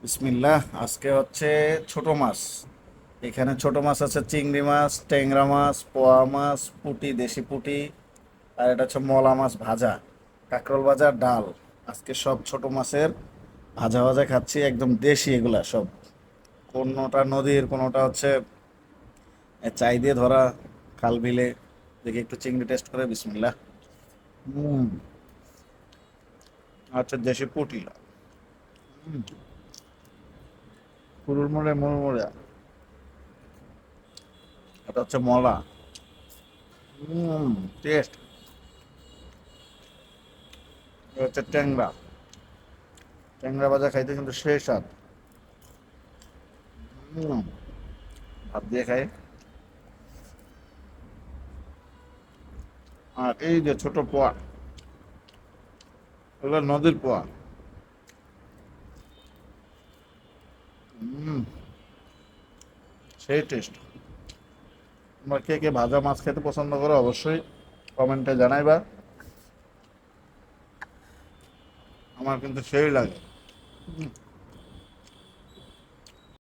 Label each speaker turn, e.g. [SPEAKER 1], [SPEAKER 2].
[SPEAKER 1] বিসমিল্লাহ। আজকে হচ্ছে ছোট মাছ। এখানে ছোট মাছ আছে, চিংড়ি মাছ, ট্যাংরা মাছ, পোয়া মাছ, পুঁটি, দেশি পুঁটি। আর এটা হচ্ছে মলা মাছ ভাজা, কাঁকরোল ভাজা, ডাল। আজকে সব ছোট মাছের ভাজা ভাজা খাচ্ছি, একদম দেশি এগুলা সব। কোনোটা নদীর, কোনোটা হচ্ছে চাই দিয়ে ধরা, খাল বিলে। দেখি একটু চিংড়ি টেস্ট করে, বিসমিল্লাহ। হুম। আচ্ছা, দেশি পুঁটি। হুম। মুড়ে মুড়মুড়ে। এটা হচ্ছে মলা। হুম। টেস্ট। এটা হচ্ছে ট্যাংরা। ট্যাংরা ভাজা খাইতে কিন্তু সেই স্বাদ। হুম। ভাত দিয়ে খাই। আর এই যে ছোট পোয়া, এগুলো নদীর পোয়া। হুম। সেই টেস্ট। তোমরা কে কে ভাজা মাছ খেতে পছন্দ করো অবশ্যই কমেন্টে জানাইবা। আমার কিন্তু সেই লাগে।